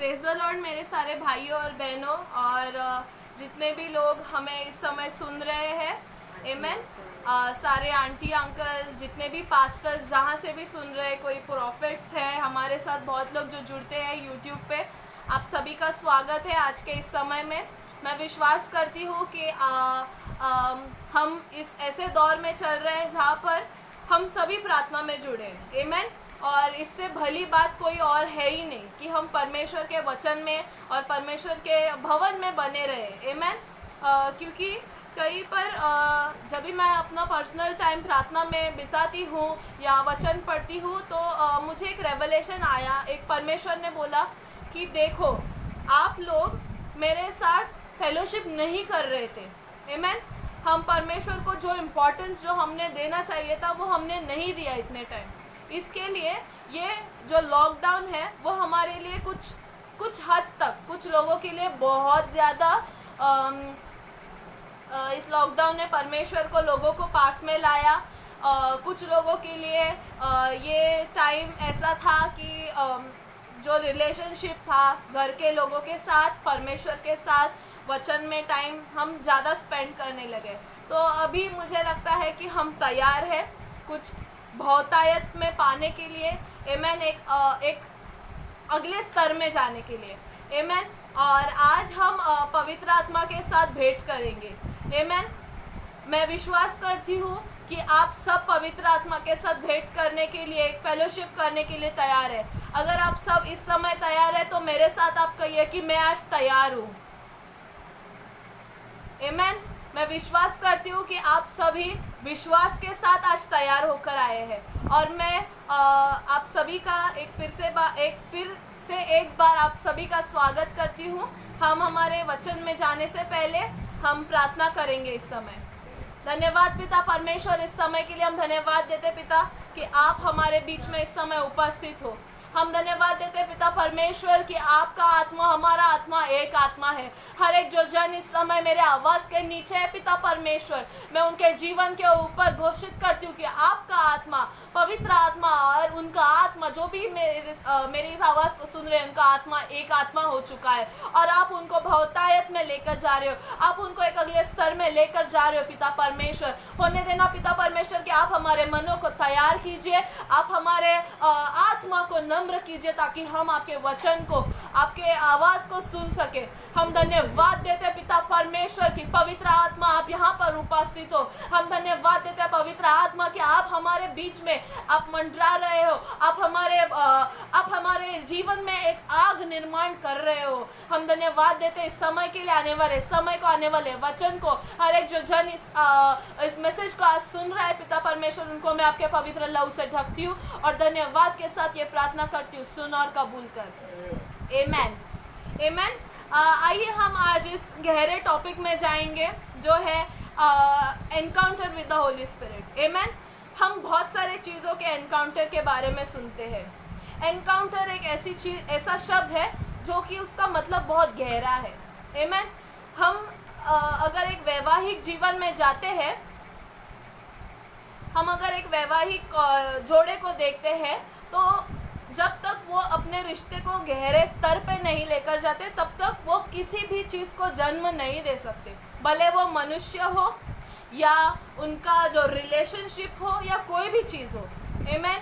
Praise the Lord मेरे सारे भाइयों और बहनों और जितने भी लोग हमें इस समय सुन रहे हैं, आमेन। सारे आंटी अंकल, जितने भी पास्टर्स जहाँ से भी सुन रहे हैं, कोई प्रोफेट्स है हमारे साथ, बहुत लोग जो जुड़ते हैं यूट्यूब पे, आप सभी का स्वागत है आज के इस समय में। मैं विश्वास करती हूँ कि हम इस ऐसे दौर में चल रहे हैं जहाँ पर हम सभी प्रार्थना में जुड़े हैं, आमेन। और इससे भली बात कोई और है ही नहीं कि हम परमेश्वर के वचन में और परमेश्वर के भवन में बने रहे, आमेन। क्योंकि कहीं पर जब भी मैं अपना पर्सनल टाइम प्रार्थना में बिताती हूँ या वचन पढ़ती हूँ तो मुझे एक रेवलेशन आया। एक परमेश्वर ने बोला कि देखो, आप लोग मेरे साथ फेलोशिप नहीं कर रहे थे, आमेन। हम परमेश्वर को जो इम्पोर्टेंस जो हमने देना चाहिए था वो हमने नहीं दिया इतने टाइम। इसके लिए ये जो लॉकडाउन है वो हमारे लिए कुछ हद तक, कुछ लोगों के लिए बहुत ज़्यादा इस लॉकडाउन ने परमेश्वर को लोगों को पास में लाया। कुछ लोगों के लिए ये टाइम ऐसा था कि जो रिलेशनशिप था घर के लोगों के साथ, परमेश्वर के साथ, वचन में टाइम हम ज़्यादा स्पेंड करने लगे। तो अभी मुझे लगता है कि हम तैयार हैं कुछ बहुतायत में पाने के लिए, आमेन। एक अगले स्तर में जाने के लिए, आमेन। और आज हम पवित्र आत्मा के साथ भेंट करेंगे, आमेन। मैं विश्वास करती हूँ कि आप सब पवित्र आत्मा के साथ भेंट करने के लिए, एक फेलोशिप करने के लिए तैयार है। अगर आप सब इस समय तैयार है तो मेरे साथ आप कहिए कि मैं आज तैयार हूँ, आमेन। मैं विश्वास करती हूँ कि आप सभी विश्वास के साथ आज तैयार होकर आए हैं। और मैं आप सभी का फिर से एक बार आप सभी का स्वागत करती हूँ। हम हमारे वचन में जाने से पहले हम प्रार्थना करेंगे इस समय। धन्यवाद पिता परमेश्वर, इस समय के लिए हम धन्यवाद देते पिता कि आप हमारे बीच में इस समय उपस्थित हो। हम धन्यवाद देते पिता परमेश्वर कि आपका आत्मा, हमारा आत्मा एक आत्मा है। हर एक जो जन इस समय मेरे आवाज़ के नीचे है पिता परमेश्वर, मैं उनके जीवन के ऊपर घोषित करती हूँ कि आपका आत्मा, पवित्र आत्मा और उनका आत्मा जो भी मेरी इस आवाज़ को सुन रहे हैं, उनका आत्मा एक आत्मा हो चुका है और आप उनको बहुतायत में लेकर जा रहे हो। आप उनको एक अगले स्तर में लेकर जा रहे हो पिता परमेश्वर। होने देना पिता परमेश्वर कि आप हमारे मनों को तैयार कीजिए, आप हमारे आत्मा को नम्र कीजिए ताकि हम आपके वचन को, आपके आवाज़ को सुन सके। हम धन्यवाद देते पिता परमेश्वर की पवित्र आत्मा आप यहाँ पर उपस्थित हो। हम धन्यवाद देते पवित्र आत्मा कि आप हमारे बीच में आप मंडरा रहे हो, आप हमारे जीवन में एक आग निर्माण कर रहे हो। हम धन्यवाद देते इस समय के लिए, आने वाले वचन को, हर एक जो जन इस मैसेज को आज सुन रहा है पिता परमेश्वर, उनको मैं आपके पवित्र लहू से ढकती हूँ और धन्यवाद के साथ ये प्रार्थना करती हूँ, सुन और कबूल कर, आमेन, आमेन। आइए हम आज इस गहरे टॉपिक में जाएंगे जो है encounter with the Holi Spirit, amen. हम बहुत सारे चीज़ों के एनकाउंटर के बारे में सुनते हैं। एनकाउंटर एक ऐसा शब्द है जो कि उसका मतलब बहुत गहरा है, आमेन। हम अगर एक वैवाहिक जीवन में जाते हैं, हम अगर एक वैवाहिक जोड़े को देखते हैं तो जब तक वो अपने रिश्ते को गहरे स्तर पे नहीं लेकर जाते तब तक वो किसी भी चीज़ को जन्म नहीं दे सकते, भले वो मनुष्य हो या उनका जो रिलेशनशिप हो या कोई भी चीज़ हो, आमेन।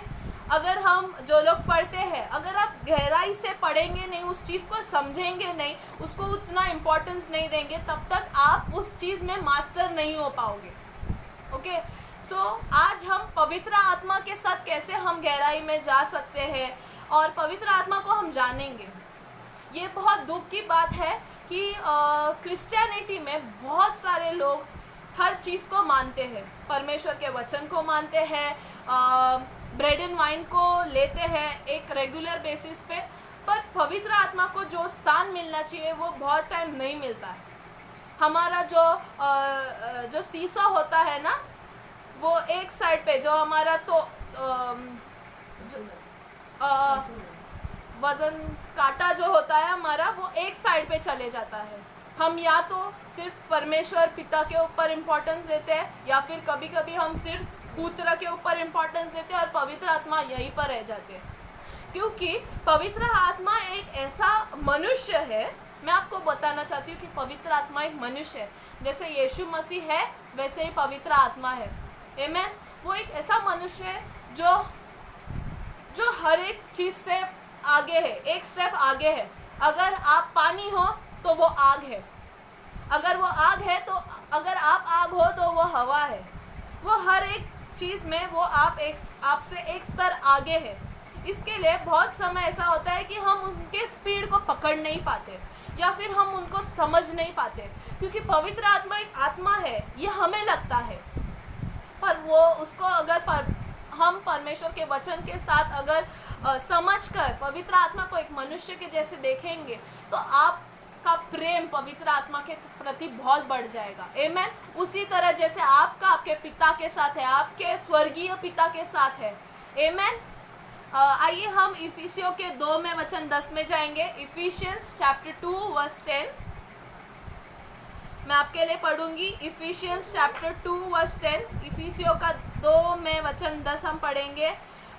अगर हम जो लोग पढ़ते हैं, अगर आप गहराई से पढ़ेंगे नहीं, उस चीज़ को समझेंगे नहीं, उसको उतना इम्पोर्टेंस नहीं देंगे, तब तक आप उस चीज़ में मास्टर नहीं हो पाओगे, ओके। सो आज हम पवित्र आत्मा के साथ कैसे हम गहराई में जा सकते हैं और पवित्र आत्मा को हम जानेंगे। ये बहुत दुख की बात है कि क्रिश्चियनिटी में बहुत सारे लोग हर चीज़ को मानते हैं, परमेश्वर के वचन को मानते हैं, ब्रेड एंड वाइन को लेते हैं एक रेगुलर बेसिस पे, पर पवित्र आत्मा को जो स्थान मिलना चाहिए वो बहुत टाइम नहीं मिलता है। हमारा जो सीसा होता है ना, वो एक साइड पे जो हमारा वजन काटा जो होता है हमारा, वो एक साइड पे चले जाता है। हम या तो सिर्फ परमेश्वर पिता के ऊपर इम्पोर्टेंस देते हैं या फिर कभी कभी हम सिर्फ पुत्र के ऊपर इम्पोर्टेंस देते हैं और पवित्र आत्मा यहीं पर रह जाते हैं। क्योंकि पवित्र आत्मा एक ऐसा मनुष्य है, मैं आपको बताना चाहती हूँ कि पवित्र आत्मा एक मनुष्य है। जैसे यीशु मसीह है वैसे ही पवित्र आत्मा है। आमेन। वो एक ऐसा मनुष्य है जो हर एक चीज़ से आगे है, एक स्टेप आगे है। अगर आप पानी हो तो वो आग है, अगर वो आग है तो अगर आप आग हो तो वो हवा है। वो हर एक चीज़ में वो आपसे एक स्तर आगे है। इसके लिए बहुत समय ऐसा होता है कि हम उनके स्पीड को पकड़ नहीं पाते या फिर हम उनको समझ नहीं पाते, क्योंकि पवित्र आत्मा एक आत्मा है, ये हमें लगता है। पर वो उसको अगर हम परमेश्वर के वचन के साथ अगर समझकर पवित्र आत्मा को एक मनुष्य के जैसे देखेंगे तो आपका प्रेम पवित्र आत्मा के प्रति बहुत बढ़ जाएगा। आमेन। उसी तरह जैसे आपका आपके पिता के साथ है, आपके स्वर्गीय पिता के साथ है। आमेन। आइए हम इफिसियों के 2 में वचन 10 में जाएंगे। इफिशियंस चैप्टर 2 वर्स 10 मैं आपके लिए पढ़ूंगी। इफिशियंस चैप्टर 2 वर्स 10, इफिसियों का 2 में वचन 10 हम पढ़ेंगे।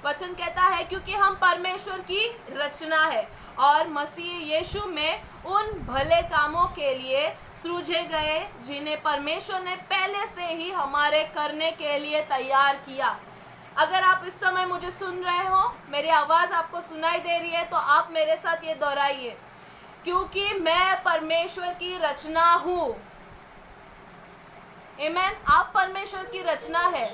वचन कहता है, क्योंकि हम परमेश्वर की रचना है और मसीह यीशु में उन भले कामों के लिए सृजे गए जिन्हें परमेश्वर ने पहले से ही हमारे करने के लिए तैयार किया। अगर आप इस समय मुझे सुन रहे हो, मेरी आवाज़ आपको सुनाई दे रही है, तो आप मेरे साथ ये दोहराइए, क्योंकि मैं परमेश्वर की रचना हूँ। आमेन। आप परमेश्वर की रचना है,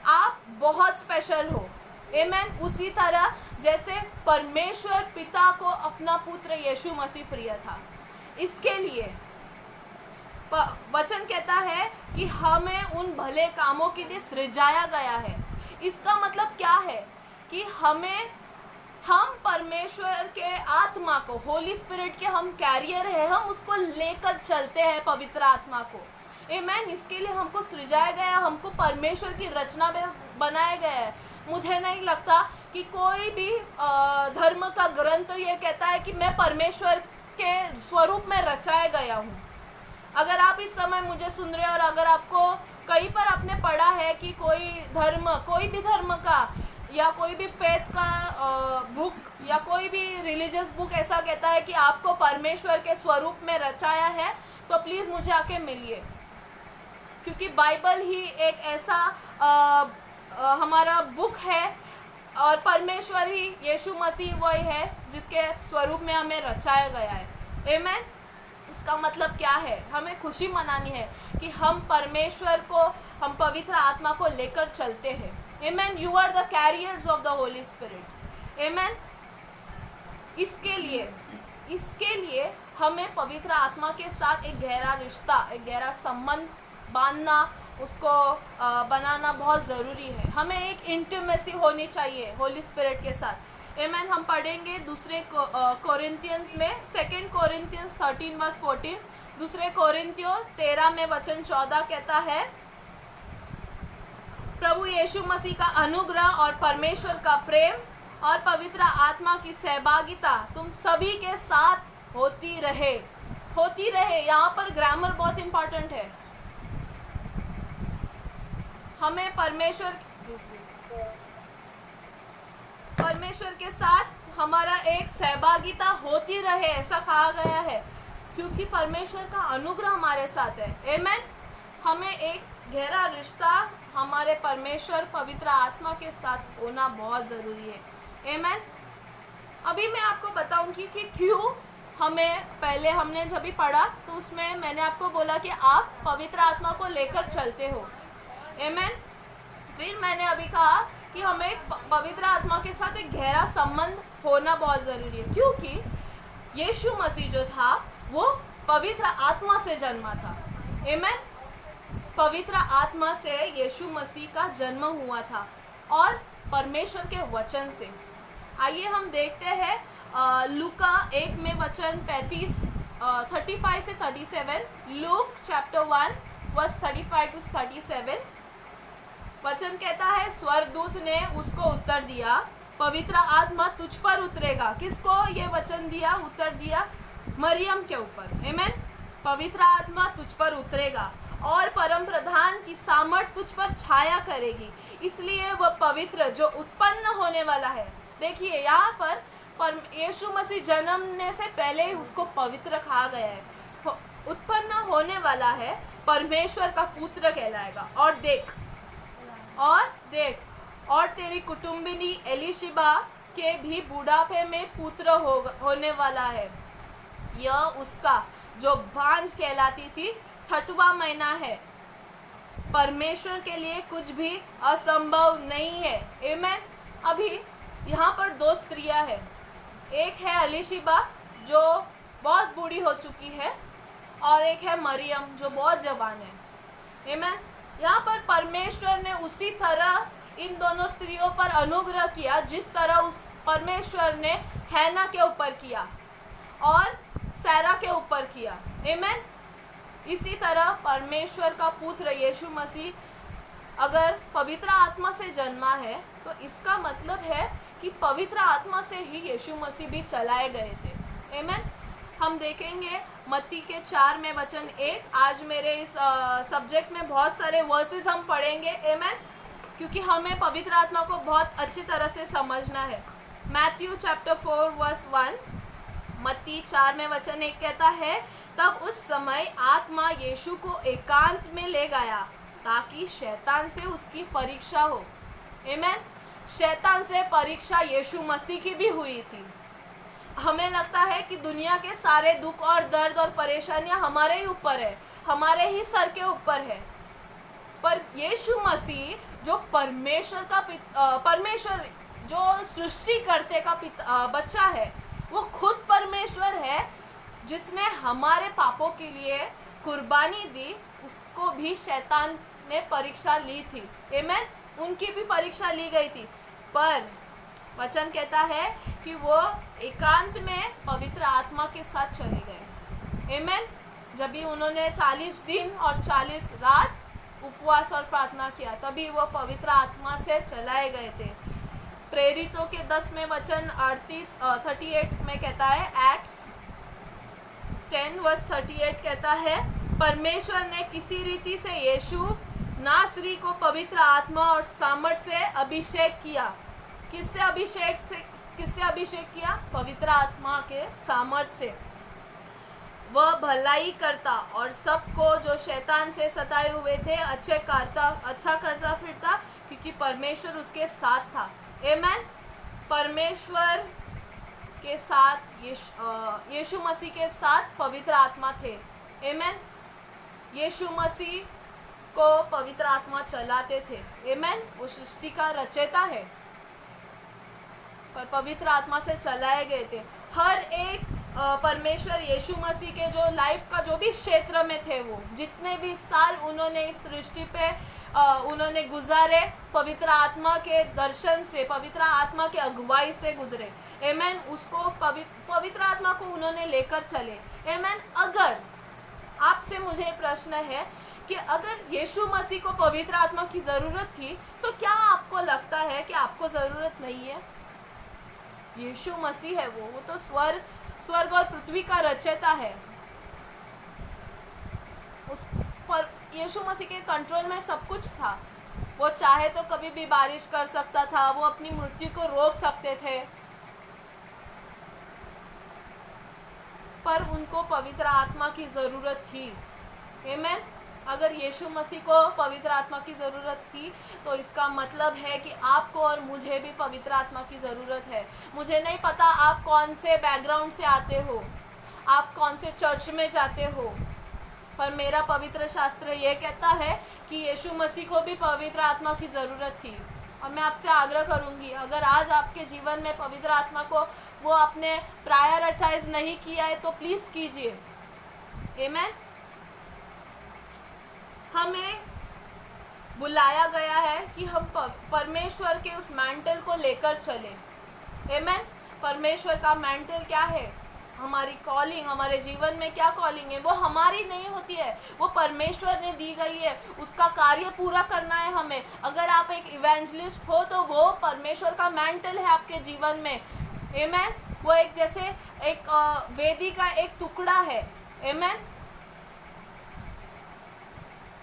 आप बहुत स्पेशल हो। आमेन। उसी तरह जैसे परमेश्वर पिता को अपना पुत्र यीशु मसीह प्रिय था, इसके लिए वचन कहता है कि हमें उन भले कामों के लिए सृजाया गया है। इसका मतलब क्या है कि हम परमेश्वर के आत्मा को, होली स्पिरिट के हम कैरियर है, हम उसको लेकर चलते हैं पवित्र आत्मा को। आमेन। इसके लिए हमको सृजाया गया, हमको परमेश्वर की रचना में बनाया गया है। मुझे नहीं लगता कि कोई भी धर्म का ग्रंथ ये कहता है कि मैं परमेश्वर के स्वरूप में रचाया गया हूँ। अगर आप इस समय मुझे सुन रहे हो और अगर आपको कहीं पर आपने पढ़ा है कि कोई भी धर्म का या कोई भी फेथ का बुक या कोई भी रिलीजियस बुक ऐसा कहता है कि आपको परमेश्वर के स्वरूप में रचाया है, तो प्लीज़ मुझे आके मिलिए, क्योंकि बाइबल ही एक ऐसा हमारा बुक है और परमेश्वर ही यीशु मसीह वही है जिसके स्वरूप में हमें रचाया गया है। आमेन। इसका मतलब क्या है? हमें खुशी मनानी है कि हम परमेश्वर को, हम पवित्र आत्मा को लेकर चलते हैं। Amen. You are the carriers of the Holi Spirit. Amen. इसके लिए हमें पवित्र आत्मा के साथ एक गहरा रिश्ता, एक गहरा संबंध बांधना, उसको बनाना बहुत ज़रूरी है। हमें एक इंटीमेसी होनी चाहिए होली स्पिरिट के साथ। आमेन। हम पढ़ेंगे दूसरे कोरिंथियंस में, 2 कोरिंथियंस 13 वर्स 14। दूसरे कोरिंथियों 13 में वचन 14 कहता है, प्रभु यीशु मसीह का अनुग्रह और परमेश्वर का प्रेम और पवित्र आत्मा की सहभागिता तुम सभी के साथ होती रहे। यहाँ पर ग्रामर बहुत इंपॉर्टेंट है। हमें परमेश्वर के साथ हमारा एक सहभागिता होती रहे, ऐसा कहा गया है, क्योंकि परमेश्वर का अनुग्रह हमारे साथ है। आमेन। हमें एक गहरा रिश्ता हमारे परमेश्वर पवित्र आत्मा के साथ होना बहुत ज़रूरी है। आमेन। अभी मैं आपको बताऊंगी कि क्यों पहले हमने जब भी पढ़ा तो उसमें मैंने आपको बोला कि आप पवित्र आत्मा को लेकर चलते हो। आमेन। फिर मैंने अभी कहा कि हमें पवित्र आत्मा के साथ एक गहरा संबंध होना बहुत ज़रूरी है, क्योंकि यीशु मसीह जो था वो पवित्र आत्मा से जन्मा था। आमेन। पवित्र आत्मा से यीशु मसीह का जन्म हुआ था और परमेश्वर के वचन से। आइए हम देखते हैं लूका 1 में वचन 35 से 37। Luke chapter 1 verse 35 to 37। वचन कहता है, स्वर्गदूत ने उसको उत्तर दिया, पवित्र आत्मा तुझ पर उतरेगा। किसको ये वचन दिया, उत्तर दिया? मरियम के ऊपर। आमेन। पवित्र आत्मा तुझ पर उतरेगा और परम प्रधान की सामर्थ तुझ पर छाया करेगी, इसलिए वह पवित्र जो उत्पन्न होने वाला है। देखिए यहाँ पर पर यीशु मसीह जन्मने से ही उसको पवित्र कहा गया है। उत्पन्न होने वाला है, परमेश्वर का पुत्र कहलाएगा। और देख और तेरी कुटुंबिनी एलिशिबा के भी बुढ़ापे में पुत्र होने वाला है। यह उसका जो भांज कहलाती थी 6वां महीना है। परमेश्वर के लिए कुछ भी असंभव नहीं है। आमेन। अभी यहाँ पर 2 स्त्रियां हैं। एक है एलिशिबा जो बहुत बूढ़ी हो चुकी है, और एक है मरियम जो बहुत जवान है। आमेन। यहाँ पर परमेश्वर ने उसी तरह इन दोनों स्त्रियों पर अनुग्रह किया जिस तरह उस परमेश्वर ने हैना के ऊपर किया और सैरा के ऊपर किया। आमेन। इसी तरह परमेश्वर का पुत्र यीशु मसीह अगर पवित्र आत्मा से जन्मा है तो इसका मतलब है कि पवित्र आत्मा से ही यीशु मसीह भी चलाए गए थे। आमेन। हम देखेंगे मत्ती के 4 में वचन 1। आज मेरे इस सब्जेक्ट में बहुत सारे वर्सेस हम पढ़ेंगे। आमेन। क्योंकि हमें पवित्र आत्मा को बहुत अच्छी तरह से समझना है। मैथ्यू चैप्टर 4 वर्स 1, मत्ती 4 में वचन 1 कहता है, तब उस समय आत्मा यीशु को एकांत में ले गया ताकि शैतान से उसकी परीक्षा हो। आमेन। शैतान से परीक्षा यीशु मसीह की भी हुई थी। हमें लगता है कि दुनिया के सारे दुख और दर्द और परेशानियां हमारे ही ऊपर है, हमारे ही सर के ऊपर है। पर यीशु मसीह जो परमेश्वर जो सृष्टि करते का बच्चा है, वो खुद परमेश्वर है जिसने हमारे पापों के लिए कुर्बानी दी। उसको भी शैतान ने परीक्षा ली थी। आमेन। उनकी भी परीक्षा ली गई थी, पर वचन कहता है कि वो एकांत में पवित्र आत्मा के साथ चले गए। आमेन। जब भी उन्होंने 40 दिन और 40 रात उपवास और प्रार्थना किया, तभी वो पवित्र आत्मा से चलाए गए थे। प्रेरितों के 10 में वचन 38 में कहता है, एक्ट्स 10 वर्स 38 कहता है, परमेश्वर ने किसी रीति से यीशु नासरी को पवित्र आत्मा और सामर्थ से अभिषेक किया। किससे अभिषेक किया? पवित्र आत्मा के सामर्थ से। वह भलाई करता और सबको जो शैतान से सताए हुए थे अच्छा करता फिरता, क्योंकि परमेश्वर उसके साथ था। आमेन। परमेश्वर के साथ यीशु मसीह के साथ पवित्र आत्मा थे। आमेन। यीशु मसीह को पवित्र आत्मा चलाते थे। आमेन। वो सृष्टि का रचयिता है, पर पवित्र आत्मा से चलाए गए थे। हर एक परमेश्वर यीशु मसीह के जो लाइफ का जो भी क्षेत्र में थे, वो जितने भी साल उन्होंने इस सृष्टि पे उन्होंने गुजारे, पवित्र आत्मा के दर्शन से, पवित्र आत्मा के अगुवाई से गुजरे। आमेन। उसको पवित्र आत्मा को उन्होंने लेकर चले। आमेन। अगर आपसे मुझे प्रश्न है कि अगर यीशु मसीह को पवित्र आत्मा की ज़रूरत थी, तो क्या आपको लगता है कि आपको ज़रूरत नहीं है? यीशु मसीह है, वो तो स्वर्ग और पृथ्वी का रचयिता है। उस पर यीशु मसीह के कंट्रोल में सब कुछ था। वो चाहे तो कभी भी बारिश कर सकता था, वो अपनी मृत्यु को रोक सकते थे, पर उनको पवित्र आत्मा की ज़रूरत थी। आमेन। अगर यीशु मसीह को पवित्र आत्मा की ज़रूरत थी, तो इसका मतलब है कि आपको और मुझे भी पवित्र आत्मा की ज़रूरत है। मुझे नहीं पता आप कौन से बैकग्राउंड से आते हो, आप कौन से चर्च में जाते हो, पर मेरा पवित्र शास्त्र ये कहता है कि यीशु मसीह को भी पवित्र आत्मा की ज़रूरत थी। और मैं आपसे आग्रह करूँगी, अगर आज आपके जीवन में पवित्र आत्मा को वो आपने प्रायोरिटाइज नहीं किया है, तो प्लीज़ कीजिए। आमेन। हमें बुलाया गया है कि हम परमेश्वर के उस मैंटल को लेकर चले। आमेन। परमेश्वर का मैंटल क्या है? हमारी कॉलिंग, हमारे जीवन में क्या कॉलिंग है, वो हमारी नहीं होती है, वो परमेश्वर ने दी गई है। उसका कार्य पूरा करना है हमें। अगर आप एक इवेंजलिस्ट हो, तो वो परमेश्वर का मैंटल है आपके जीवन में। आमेन। वो एक जैसे एक वेदी का एक टुकड़ा है। आमेन।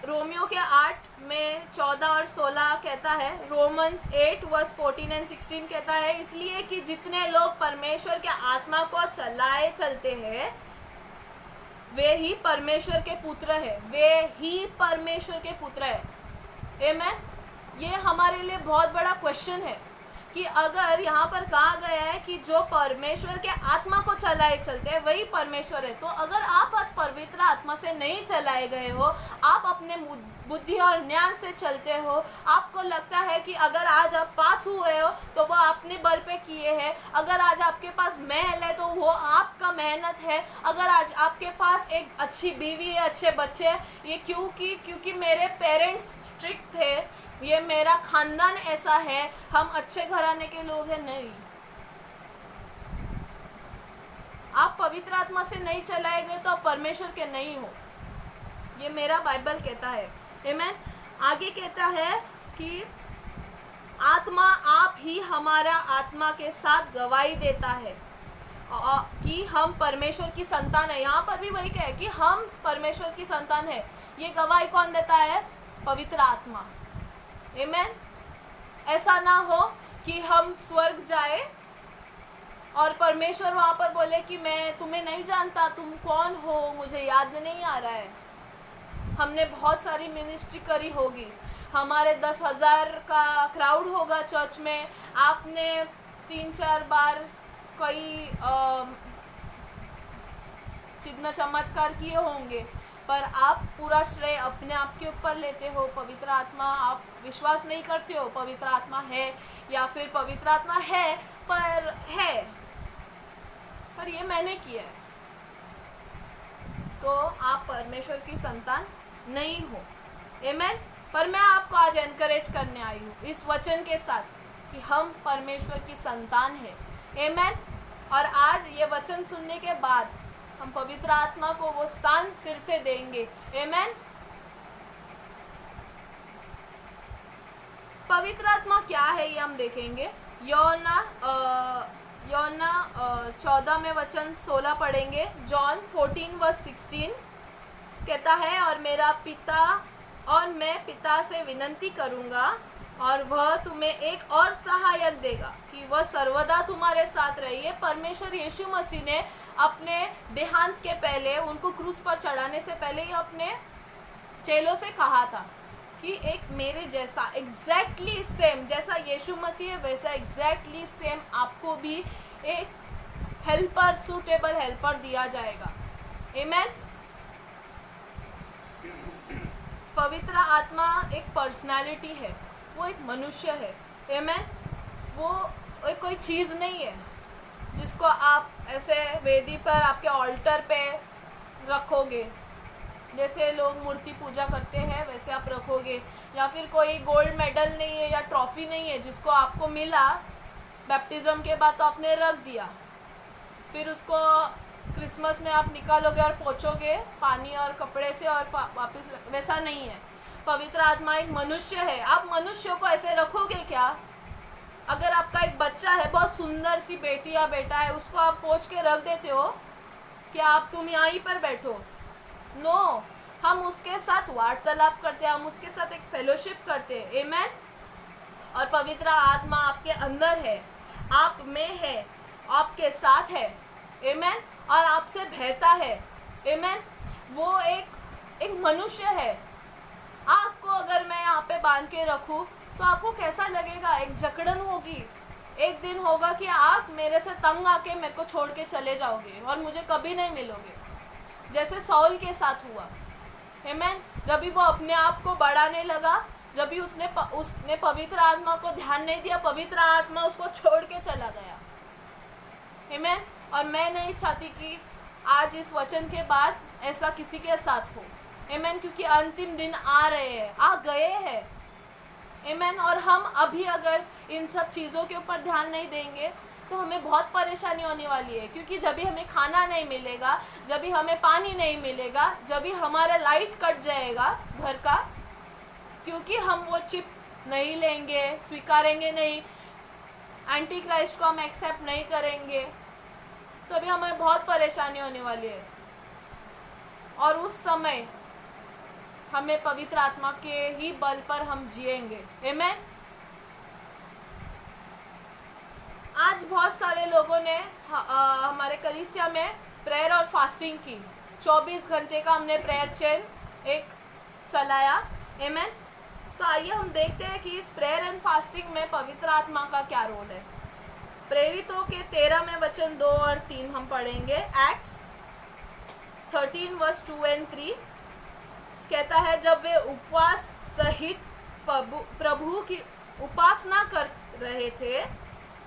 रोमियो के 8 में 14 और 16 कहता है, रोमन्स 8 वर्स 14 एंड 16 कहता है, इसलिए कि जितने लोग परमेश्वर के आत्मा को चलाए चलते हैं वे ही परमेश्वर के पुत्र है, वे ही परमेश्वर के पुत्र है। आमेन। ये हमारे लिए बहुत बड़ा क्वेश्चन है कि अगर यहाँ पर कहा गया है कि जो परमेश्वर के आत्मा को चलाए चलते हैं वही परमेश्वर है, तो अगर आप आज पवित्र आत्मा से नहीं चलाए गए हो, आप अपने बुद्धि और ज्ञान से चलते हो, आपको लगता है कि अगर आज आप पास हुए हो तो वो आपने बल पे किए हैं, अगर आज आपके पास महल है तो वो आपका मेहनत है, अगर आज आपके पास एक अच्छी बीवी है, अच्छे बच्चे हैं, ये क्योंकि मेरे पेरेंट्स स्ट्रिक्ट थे, ये मेरा खानदान ऐसा है, हम अच्छे घराने के लोग हैं। नहीं, आप पवित्र आत्मा से नहीं चलाए गए तो आप परमेश्वर के नहीं हो, ये मेरा बाइबल कहता है। आमेन। आगे कहता है कि आत्मा आप ही हमारा आत्मा के साथ गवाही देता है कि हम परमेश्वर की संतान है। यहाँ पर भी वही कहे कि हम परमेश्वर की संतान है। ये गवाही कौन देता है? पवित्र आत्मा। आमेन। ऐसा ना हो कि हम स्वर्ग जाए और परमेश्वर वहाँ पर बोले कि मैं तुम्हें नहीं जानता, तुम कौन हो, मुझे याद नहीं आ रहा है। हमने बहुत सारी मिनिस्ट्री करी होगी, हमारे 10,000 का क्राउड होगा चर्च में, आपने 3-4 बार कई चिन्ह चमत्कार किए होंगे, पर आप पूरा श्रेय अपने आप के ऊपर लेते हो। पवित्र आत्मा, आप विश्वास नहीं करते हो पवित्र आत्मा है, या फिर पवित्र आत्मा है पर ये मैंने किया है, तो आप परमेश्वर की संतान नहीं हो। आमेन। पर मैं आपको आज एनकरेज करने आई हूँ इस वचन के साथ कि हम परमेश्वर की संतान हैं। आमेन। और आज ये वचन सुनने के बाद हम पवित्र आत्मा को वो स्थान फिर से देंगे। आमेन। पवित्र आत्मा क्या है ये हम देखेंगे। योना 14 में वचन 16 पढ़ेंगे। जॉन 14 वर्स 16 कहता है, और मैं पिता से विनती करूँगा और वह तुम्हें एक और सहायक देगा कि वह सर्वदा तुम्हारे साथ रहिए। परमेश्वर यीशु मसीह ने अपने देहांत के पहले, उनको क्रूस पर चढ़ाने से पहले ही अपने चेलों से कहा था कि एक मेरे जैसा एग्जैक्टली सेम, जैसा यीशु मसीह है वैसा एग्जैक्टली सेम आपको भी एक हेल्पर, सूटेबल हेल्पर दिया जाएगा। आमेन। पवित्र आत्मा एक पर्सनालिटी है, वो एक मनुष्य है। आमेन। वो कोई चीज़ नहीं है जिसको आप ऐसे वेदी पर, आपके ऑल्टर पे रखोगे, जैसे लोग मूर्ति पूजा करते हैं वैसे आप रखोगे, या फिर कोई गोल्ड मेडल नहीं है या ट्रॉफी नहीं है जिसको आपको मिला बैप्टिज़म के बाद तो आपने रख दिया, फिर उसको क्रिसमस में आप निकालोगे और पोंछोगे पानी और कपड़े से और वापस, वैसा नहीं है। पवित्र आत्मा एक मनुष्य है। आप मनुष्यों को ऐसे रखोगे क्या? अगर आपका एक बच्चा है, बहुत सुंदर सी बेटी या बेटा है, उसको आप पोंछ के रख देते हो क्या आप तुम यहीं पर बैठो? नो, हम उसके साथ वार्तालाप करते हैं, हम उसके साथ एक फेलोशिप करते हैं। आमेन। और पवित्र आत्मा आपके अंदर है, आप में है, आपके साथ है। आमेन। और आपसे बहता है। आमेन। वो एक मनुष्य है। आपको अगर मैं यहाँ पे बांध के रखूँ तो आपको कैसा लगेगा? एक जकड़न होगी। एक दिन होगा कि आप मेरे से तंग आके मेरे को छोड़ के चले जाओगे और मुझे कभी नहीं मिलोगे, जैसे सौल के साथ हुआ। आमेन। जब भी वो अपने आप को बढ़ाने लगा, जब भी उसने पवित्र आत्मा को ध्यान नहीं दिया, पवित्र आत्मा उसको छोड़ के चला गया। आमेन। और मैं नहीं चाहती कि आज इस वचन के बाद ऐसा किसी के साथ हो। आमेन। क्योंकि अंतिम दिन आ रहे हैं, आ गए हैं। आमेन। और हम अभी अगर इन सब चीज़ों के ऊपर ध्यान नहीं देंगे तो हमें बहुत परेशानी होने वाली है। क्योंकि जब भी हमें खाना नहीं मिलेगा, जब भी हमें पानी नहीं मिलेगा, जब भी हमारा लाइट कट जाएगा घर का, क्योंकि हम वो चिप नहीं लेंगे, स्वीकारेंगे नहीं, एंटी क्राइस्ट को हम एक्सेप्ट नहीं करेंगे, तभी हमें बहुत परेशानी होने वाली है। और उस समय हमें पवित्र आत्मा के ही बल पर हम जिएंगे। आमेन। आज बहुत सारे लोगों ने हमारे कलीसिया में प्रेयर और फास्टिंग की। 24 घंटे का हमने प्रेयर चेन एक चलाया। आमेन। तो आइए हम देखते हैं कि इस प्रेयर एंड फास्टिंग में पवित्र आत्मा का क्या रोल है। प्रेरितों के 13 में वचन 2 और 3 हम पढ़ेंगे। एक्ट्स 13 वर्स 2 और 3 कहता है, जब वे उपवास सहित प्रभु की उपासना कर रहे थे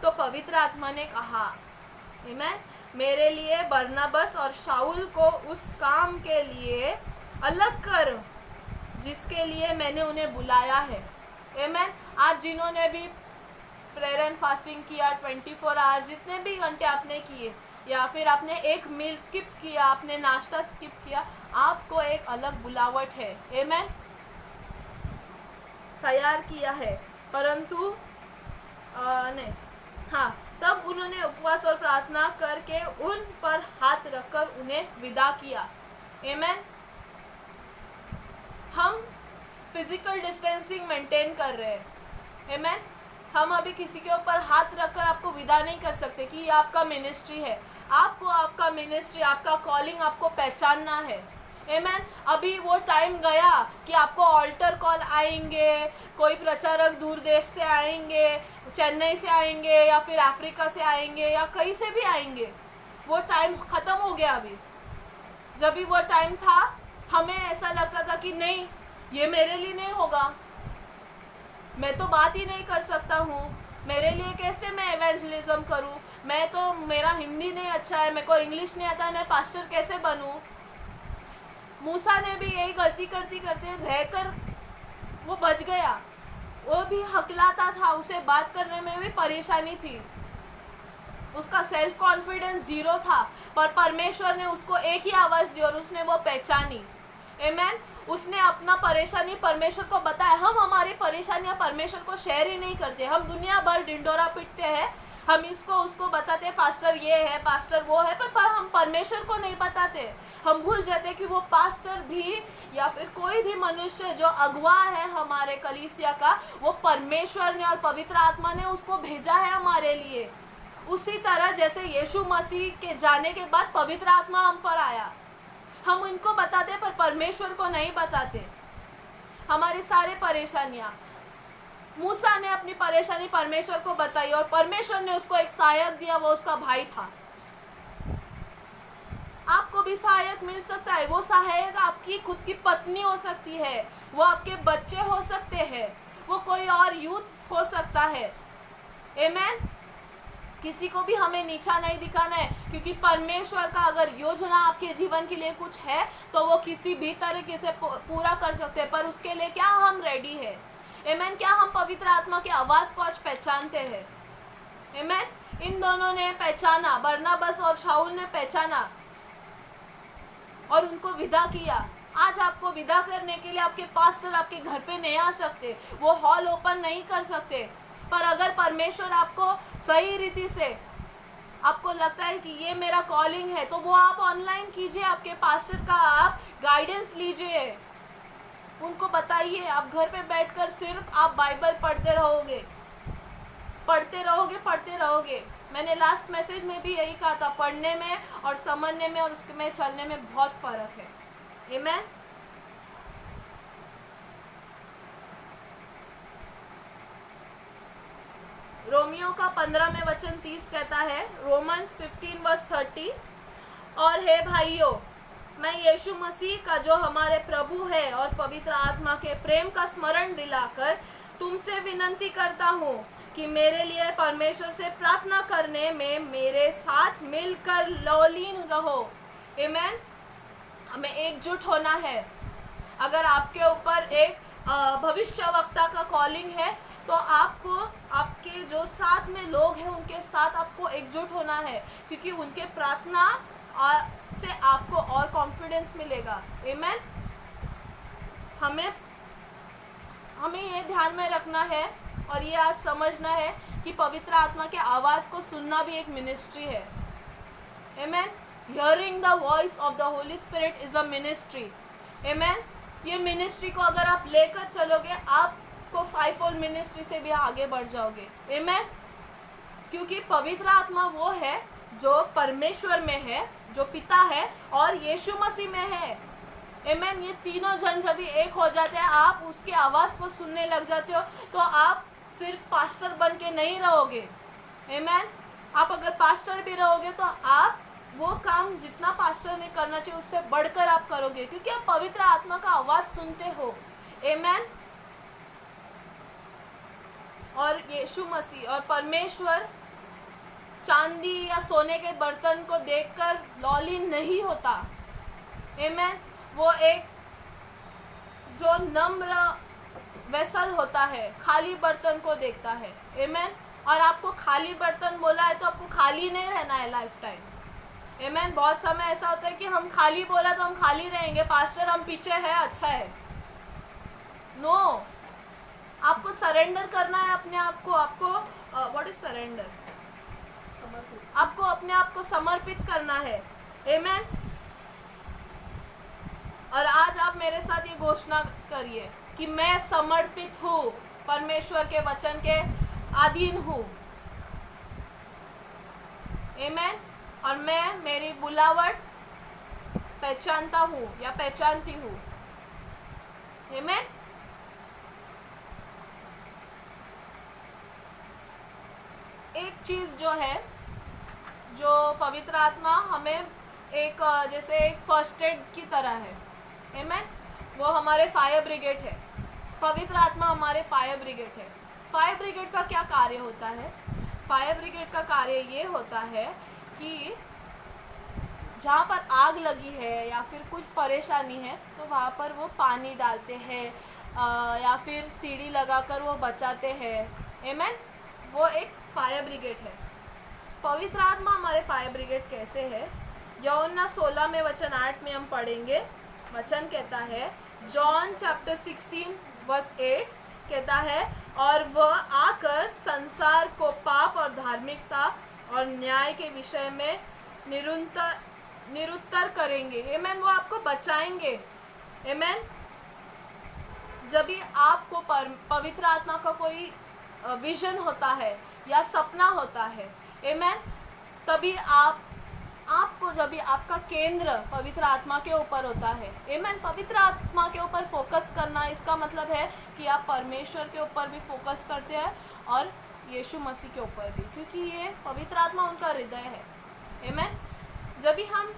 तो पवित्र आत्मा ने कहा, आमेन, मेरे लिए बरनबास और शाऊल को उस काम के लिए अलग कर जिसके लिए मैंने उन्हें बुलाया है। आमेन। आज जिन्होंने भी प्रेयर एंड फास्टिंग किया, 24 आवर्स जितने भी घंटे आपने किए, या फिर आपने एक मील स्किप किया, आपने नाश्ता स्किप किया, आपको एक अलग बुलावट है। आमेन। तैयार किया है। परंतु नहीं, हाँ, तब उन्होंने उपवास और प्रार्थना करके उन पर हाथ रखकर उन्हें विदा किया। आमेन। हम फिजिकल डिस्टेंसिंग मेंटेन कर रहे हैं। आमेन। हम अभी किसी के ऊपर हाथ रखकर आपको विदा नहीं कर सकते कि ये आपका मिनिस्ट्री है। आपको आपका मिनिस्ट्री, आपका कॉलिंग आपको पहचानना है। आमेन। अभी वो टाइम गया कि आपको ऑल्टर कॉल आएंगे, कोई प्रचारक दूर देश से आएंगे, चेन्नई से आएंगे, या फिर अफ्रीका से आएंगे, या कहीं से भी आएंगे। वो टाइम ख़त्म हो गया। अभी जब भी वो टाइम था, हमें ऐसा लगता था कि नहीं, ये मेरे लिए नहीं होगा, मैं तो बात ही नहीं कर सकता हूँ, मेरे लिए कैसे मैं एवेंजलिज्म करूँ, मैं तो, मेरा हिंदी नहीं अच्छा है, मेरे को इंग्लिश नहीं आता, मैं पास्टर कैसे बनूँ। मूसा ने भी यही गलती करते रहकर वो बच गया। वो भी हकलाता था, उसे बात करने में भी परेशानी थी, उसका सेल्फ कॉन्फिडेंस 0 था, पर परमेश्वर ने उसको एक ही आवाज़ दी और उसने वो पहचानी। आमेन। उसने अपना परेशानी परमेश्वर को बताया। हम हमारी परेशानियां परमेश्वर को शेयर ही नहीं करते। हम दुनिया भर ढिंडोरा पीटते हैं, हम इसको उसको बताते हैं, पास्टर ये है, पास्टर वो है, पर हम परमेश्वर को नहीं बताते। हम भूल जाते कि वो पास्टर भी या फिर कोई भी मनुष्य जो अगुवा है हमारे कलीसिया का, वो परमेश्वर ने और पवित्र आत्मा ने उसको भेजा है हमारे लिए। उसी तरह जैसे यीशु मसीह के जाने के बाद पवित्र आत्मा हम पर आया, हम इनको बताते पर परमेश्वर को नहीं बताते। हमारी सारी परेशानियां, मूसा ने अपनी परेशानी परमेश्वर को बताई और परमेश्वर ने उसको एक सहायक दिया, वो उसका भाई था। आपको भी सहायक मिल सकता है। वो सहायक आपकी खुद की पत्नी हो सकती है, वो आपके बच्चे हो सकते हैं, वो कोई और यूथ हो सकता है। आमेन। किसी को भी हमें नीचा नहीं दिखाना है, क्योंकि परमेश्वर का अगर योजना आपके जीवन के लिए कुछ है तो वो किसी भी तरीके से पूरा कर सकते हैं। पर उसके लिए क्या हम रेडी है? आमेन। क्या हम पवित्र आत्मा की आवाज़ को आज पहचानते हैं? आमेन। इन दोनों ने पहचाना, बरनबास और शाऊल ने पहचाना और उनको विदा किया। आज आपको विदा करने के लिए आपके पास्टर आपके घर पे नहीं आ सकते, वो हॉल ओपन नहीं कर सकते, पर अगर परमेश्वर आपको सही रीति से, आपको लगता है कि ये मेरा कॉलिंग है, तो वो आप ऑनलाइन कीजिए, आपके पास्टर का आप गाइडेंस लीजिए, उनको बताइए। आप घर पे बैठकर सिर्फ आप बाइबल पढ़ते रहोगे, पढ़ते रहोगे, पढ़ते रहोगे। मैंने लास्ट मैसेज में भी यही कहा था, पढ़ने में और समझने में और उसमें चलने में बहुत फ़र्क है। आमेन। रोमियो का 15 में वचन 30 कहता है, रोमन्स 15 वर्स 30, और हे भाइयों, मैं यीशु मसीह का जो हमारे प्रभु है और पवित्र आत्मा के प्रेम का स्मरण दिलाकर तुमसे विनती करता हूँ कि मेरे लिए परमेश्वर से प्रार्थना करने में मेरे साथ मिलकर लौलीन रहो। आमेन। हमें एकजुट होना है। अगर आपके ऊपर एक भविष्यवक्ता का कॉलिंग है तो आपको आपके जो साथ में लोग हैं उनके साथ आपको एकजुट होना है, क्योंकि उनके प्रार्थना से आपको और कॉन्फिडेंस मिलेगा। आमेन। हमें ये ध्यान में रखना है और ये आज समझना है कि पवित्र आत्मा के आवाज़ को सुनना भी एक मिनिस्ट्री है। Amen. Hearing the voice of the Holi spirit is a ministry. Amen. ये मिनिस्ट्री को अगर आप लेकर चलोगे, आपको 5-fold मिनिस्ट्री से भी आगे बढ़ जाओगे। आमेन। क्योंकि पवित्र आत्मा वो है जो परमेश्वर में है, जो पिता है और यीशु मसीह में है। आमेन। ये तीनों जन जब एक हो जाते हैं, आप उसकी आवाज़ को सुनने लग जाते हो, तो आप सिर्फ पास्टर बन के नहीं रहोगे। आमेन। आप अगर पास्टर भी रहोगे तो आप वो काम जितना पास्टर ने करना चाहिए उससे बढ़कर आप करोगे, क्योंकि आप पवित्र आत्मा का आवाज़ सुनते हो। आमेन। और यीशु मसीह और परमेश्वर चांदी या सोने के बर्तन को देखकर लॉलीन नहीं होता। आमेन। वो एक जो नम्र वेसल होता है, खाली बर्तन को देखता है। आमेन। और आपको खाली बर्तन बोला है तो आपको खाली नहीं रहना है लाइफ टाइम। आमेन। बहुत समय ऐसा होता है कि हम खाली बोला तो हम खाली रहेंगे, पास्टर हम पीछे है, अच्छा है। नो, आपको सरेंडर करना है अपने आप को। आपको व्हाट इज सरेंडर? आपको अपने आप को समर्पित करना है। आमेन। और आज आप मेरे साथ ये घोषणा करिए कि मैं समर्पित हूँ, परमेश्वर के वचन के अधीन हूँ। आमेन। और मैं मेरी बुलावट पहचानता हूँ या पहचानती हूँ। आमेन। एक चीज़ जो है, जो पवित्र आत्मा हमें एक जैसे एक फर्स्ट एड की तरह है। आमेन। वो हमारे फायर ब्रिगेड है। पवित्र आत्मा हमारे फायर ब्रिगेड है। फायर ब्रिगेड का क्या कार्य होता है? फायर ब्रिगेड का कार्य ये होता है कि जहाँ पर आग लगी है या फिर कुछ परेशानी है तो वहाँ पर वो पानी डालते हैं या फिर सीढ़ी लगाकर वो बचाते हैं। आमेन। वो एक फायर ब्रिगेड है। पवित्र आत्मा हमारे फायर ब्रिगेड कैसे है? यूहन्ना 16 में वचन 8 में हम पढ़ेंगे। वचन कहता है, जॉन चैप्टर 16 वर्स 8 कहता है, और वह आकर संसार को पाप और धार्मिकता और न्याय के विषय में निरुत्तर करेंगे। आमेन। वो आपको बचाएंगे। आमेन। जब भी आपको पवित्र आत्मा का कोई विजन होता है या सपना होता है, आमेन, तभी आपको जब भी आपका केंद्र पवित्र आत्मा के ऊपर होता है, आमेन, पवित्र आत्मा के ऊपर फोकस करना, इसका मतलब है कि आप परमेश्वर के ऊपर भी फोकस करते हैं और यीशु मसीह के ऊपर भी, क्योंकि ये पवित्र आत्मा उनका हृदय है। आमेन। जब भी हम